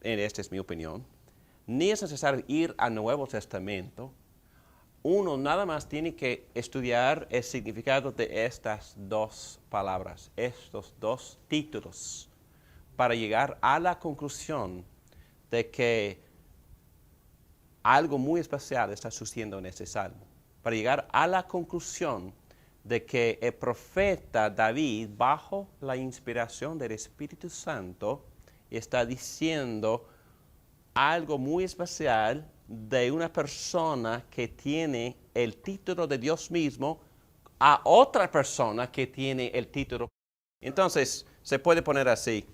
esta es mi opinión, ni es necesario ir al Nuevo Testamento. Uno nada más tiene que estudiar el significado de estas 2 palabras, estos 2 títulos, para llegar a la conclusión de que algo muy especial está sucediendo en este salmo. Para llegar a la conclusión de que el profeta David, bajo la inspiración del Espíritu Santo, está diciendo algo muy especial de una persona que tiene el título de Dios mismo a otra persona que tiene el título. Entonces, se puede poner así.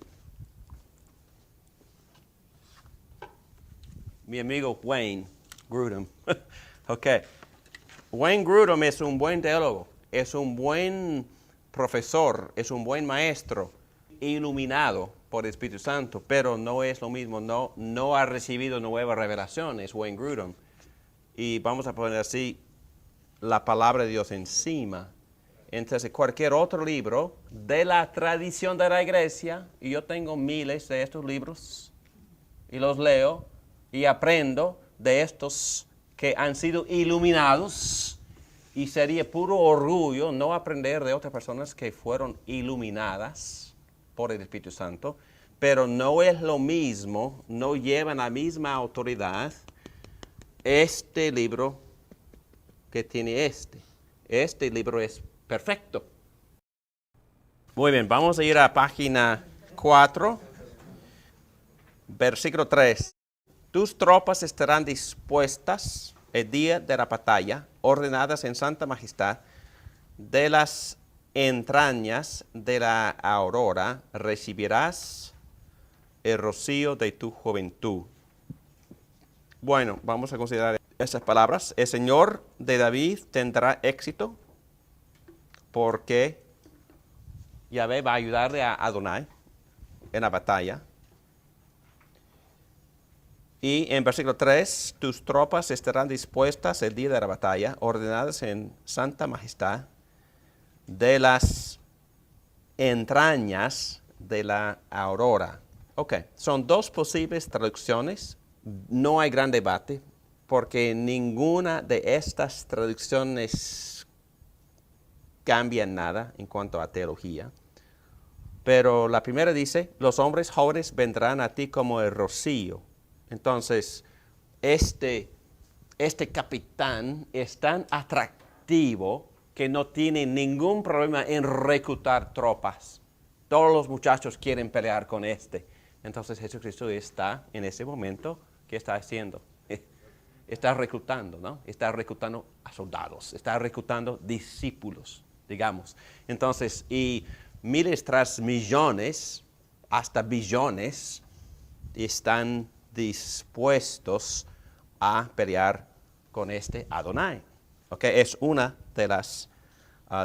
Mi amigo Wayne Grudem. Wayne Grudem es un buen teólogo, es un buen profesor, es un buen maestro, iluminado por el Espíritu Santo, pero no es lo mismo, no ha recibido nuevas revelaciones, Wayne Grudem. Y vamos a poner así la palabra de Dios encima. Entonces, cualquier otro libro de la tradición de la iglesia, y yo tengo miles de estos libros, y los leo, y aprendo de estos que han sido iluminados, y sería puro orgullo no aprender de otras personas que fueron iluminadas por el Espíritu Santo, pero no es lo mismo, no llevan la misma autoridad este libro que tiene este. Este libro es perfecto. Muy bien, vamos a ir a página 4, versículo 3. Tus tropas estarán dispuestas el día de la batalla, ordenadas en santa majestad. De las entrañas de la aurora recibirás el rocío de tu juventud. Bueno, vamos a considerar esas palabras. El Señor de David tendrá éxito porque Yahvé va a ayudarle a Adonai en la batalla. Y en versículo 3, tus tropas estarán dispuestas el día de la batalla, ordenadas en santa majestad, de las entrañas de la aurora. Ok, son dos posibles traducciones. No hay gran debate, porque ninguna de estas traducciones cambia nada en cuanto a teología. Pero la primera dice, los hombres jóvenes vendrán a ti como el rocío. Entonces, este capitán es tan atractivo que no tiene ningún problema en reclutar tropas. Todos los muchachos quieren pelear con este. Entonces Jesucristo está en ese momento, ¿qué está haciendo? Está reclutando, ¿no? Está reclutando a soldados, está reclutando discípulos, digamos. Entonces, y miles tras millones, hasta billones, están dispuestos a pelear con este Adonai. Okay, es una de las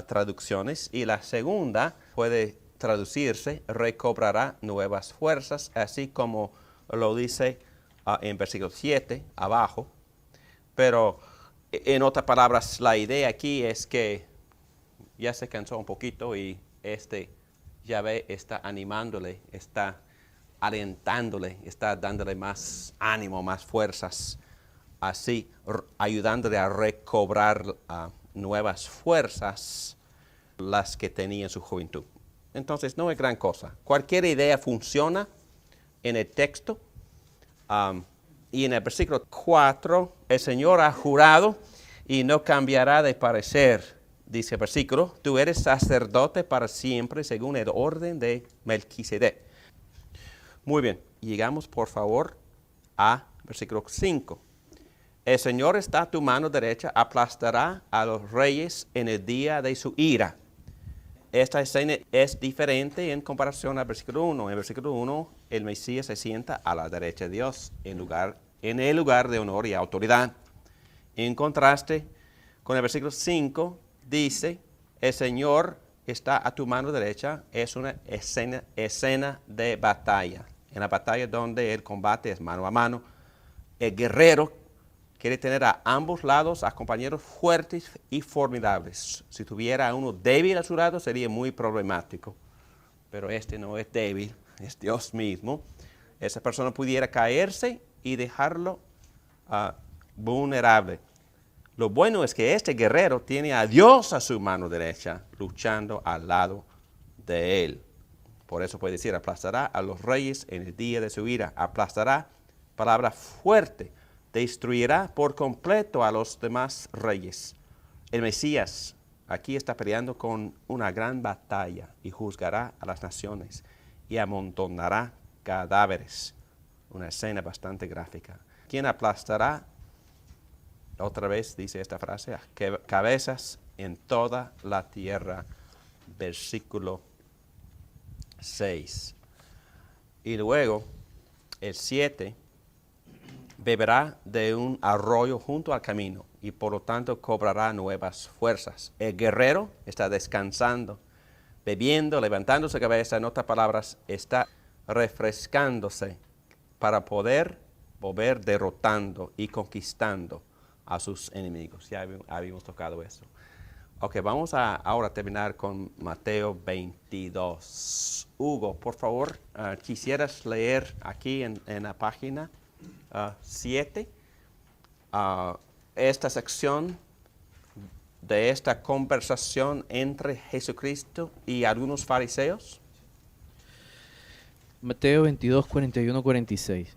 traducciones. Y la segunda puede traducirse, recobrará nuevas fuerzas, así como lo dice en versículo 7, abajo. Pero en otras palabras, la idea aquí es que ya se cansó un poquito y Yahvé está animándole, está alentándole, está dándole más ánimo, más fuerzas, así ayudándole a recobrar nuevas fuerzas, las que tenía en su juventud. Entonces no es gran cosa. Cualquier idea funciona en el texto. Y en el versículo 4, el Señor ha jurado y no cambiará de parecer. Dice el versículo, tú eres sacerdote para siempre según el orden de Melquisedec. Muy bien, llegamos por favor a versículo 5. El Señor está a tu mano derecha, aplastará a los reyes en el día de su ira. Esta escena es diferente en comparación al versículo 1. En el versículo 1, el Mesías se sienta a la derecha de Dios en el lugar de honor y autoridad. En contraste con el versículo 5, dice, el Señor está a tu mano derecha, es una escena de batalla. En la batalla donde el combate es mano a mano, el guerrero quiere tener a ambos lados a compañeros fuertes y formidables. Si tuviera a uno débil a su lado sería muy problemático. Pero este no es débil, es Dios mismo. Esa persona pudiera caerse y dejarlo vulnerable. Lo bueno es que este guerrero tiene a Dios a su mano derecha, luchando al lado de él. Por eso puede decir, aplastará a los reyes en el día de su ira. Aplastará, palabra fuerte, destruirá por completo a los demás reyes. El Mesías aquí está peleando con una gran batalla y juzgará a las naciones y amontonará cadáveres. Una escena bastante gráfica. ¿Quién aplastará? Otra vez dice esta frase, cabezas en toda la tierra. Versículo 6. Y luego, el 7, beberá de un arroyo junto al camino y por lo tanto cobrará nuevas fuerzas. El guerrero está descansando, bebiendo, levantando su cabeza, en otras palabras, está refrescándose para poder volver derrotando y conquistando a sus enemigos. Ya habíamos tocado eso. Ok, vamos a ahora terminar con Mateo 22. Hugo, por favor, quisieras leer aquí en la página 7, esta sección de esta conversación entre Jesucristo y algunos fariseos? Mateo 22, 41, 46.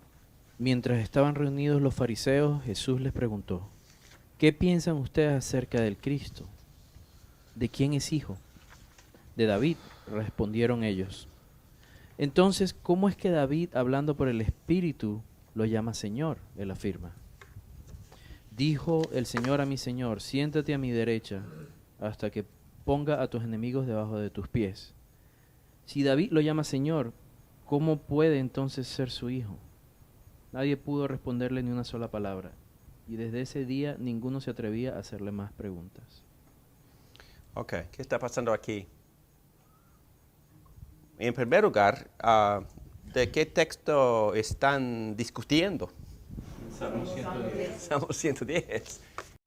Mientras estaban reunidos los fariseos, Jesús les preguntó, ¿qué piensan ustedes acerca del Cristo? ¿De quién es hijo? De David, respondieron ellos. Entonces, ¿cómo es que David, hablando por el Espíritu, lo llama Señor? Él afirma. Dijo el Señor a mi Señor, siéntate a mi derecha hasta que ponga a tus enemigos debajo de tus pies. Si David lo llama Señor, ¿cómo puede entonces ser su hijo? Nadie pudo responderle ni una sola palabra, y desde ese día ninguno se atrevía a hacerle más preguntas. Ok, ¿qué está pasando aquí? En primer lugar, ¿de qué texto están discutiendo? Salmo 110.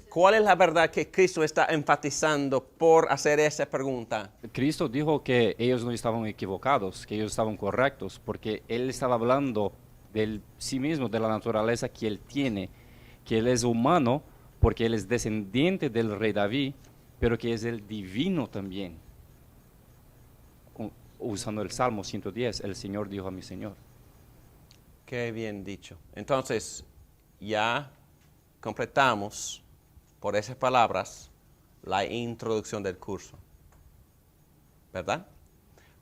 ¿Cuál es la verdad que Cristo está enfatizando por hacer esa pregunta? Cristo dijo que ellos no estaban equivocados, que ellos estaban correctos, porque Él estaba hablando de sí mismo, de la naturaleza que Él tiene, que Él es humano, porque Él es descendiente del rey David, pero que es el divino también. Usando el Salmo 110, el Señor dijo a mi Señor. Qué bien dicho. Entonces, ya completamos por esas palabras la introducción del curso. ¿Verdad?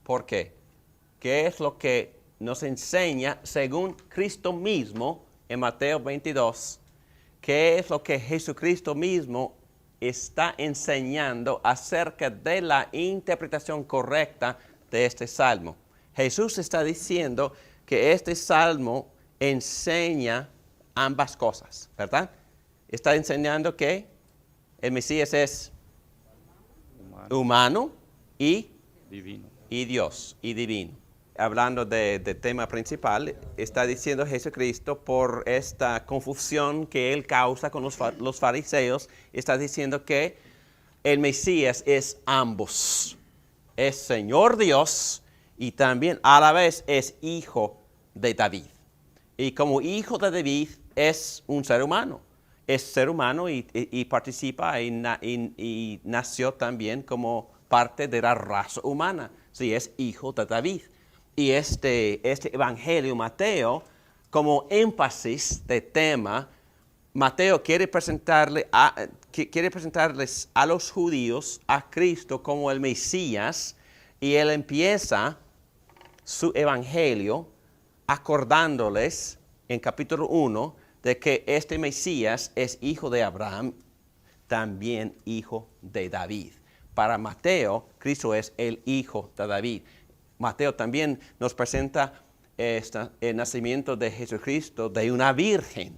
¿Por qué? ¿Qué es lo que nos enseña según Cristo mismo en Mateo 22? ¿Qué es lo que Jesucristo mismo está enseñando acerca de la interpretación correcta de este salmo? Jesús está diciendo que este salmo enseña ambas cosas, ¿verdad? Está enseñando que el Mesías es humano y Divino. y Dios, y divino. Hablando del tema principal, está diciendo Jesucristo por esta confusión que él causa con los fariseos, está diciendo que el Mesías es ambos. Es Señor Dios y también a la vez es hijo de David. Y como hijo de David es un ser humano. Es ser humano y participa y nació también como parte de la raza humana. Sí, es hijo de David. Y este Evangelio, Mateo, como énfasis de tema, Mateo quiere presentarles a los judíos a Cristo como el Mesías, y él empieza su Evangelio acordándoles en capítulo 1 de que este Mesías es hijo de Abraham, también hijo de David. Para Mateo, Cristo es el hijo de David. Mateo también nos presenta el nacimiento de Jesucristo de una virgen.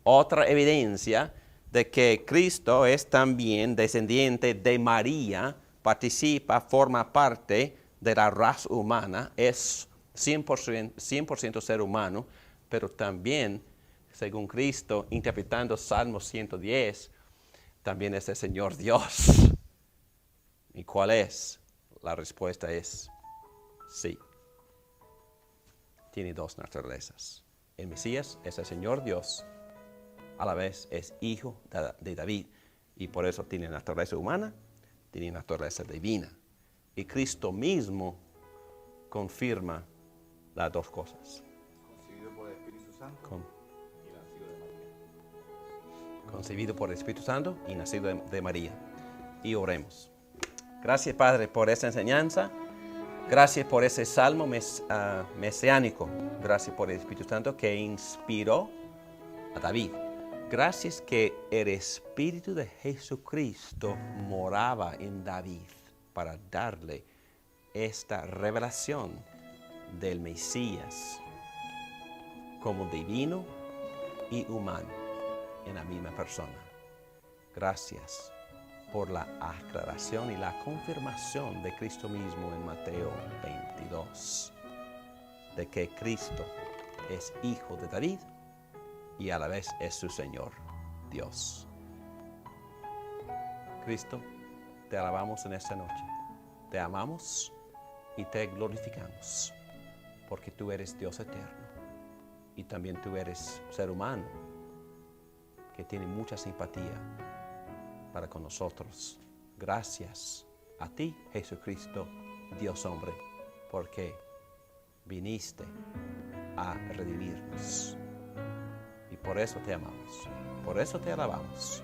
Otra evidencia de que Cristo es también descendiente de María, participa, forma parte de la raza humana, es 100% ser humano, pero también, según Cristo, interpretando Salmo 110, también es el Señor Dios. ¿Y cuál es? La respuesta es sí. Tiene dos naturalezas. El Mesías es el Señor Dios, a la vez es hijo de David, y por eso tiene naturaleza humana, tiene naturaleza divina. Y Cristo mismo confirma las dos cosas. Concebido por el Espíritu Santo y nacido de María. Concebido por el Espíritu Santo y nacido de María. Y oremos. Gracias, Padre, por esa enseñanza. Gracias por ese salmo mesiánico. Gracias por el Espíritu Santo que inspiró a David. Gracias que el Espíritu de Jesucristo moraba en David para darle esta revelación del Mesías como divino y humano en la misma persona. Gracias por la aclaración y la confirmación de Cristo mismo en Mateo 22, de que Cristo es hijo de David y a la vez es su Señor, Dios. Cristo, te alabamos en esta noche. Te amamos y te glorificamos, porque tú eres Dios eterno. Y también tú eres ser humano que tiene mucha simpatía para con nosotros. Gracias a ti, Jesucristo, Dios hombre, porque viniste a redimirnos. Y por eso te amamos, por eso te alabamos,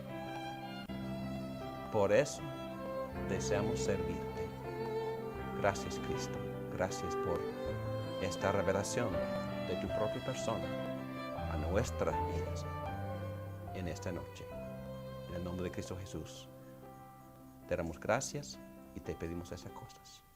por eso deseamos servirte. Gracias, Cristo, gracias por esta revelación de tu propia persona a nuestras vidas en esta noche. En el nombre de Cristo Jesús, te damos gracias y te pedimos esas cosas.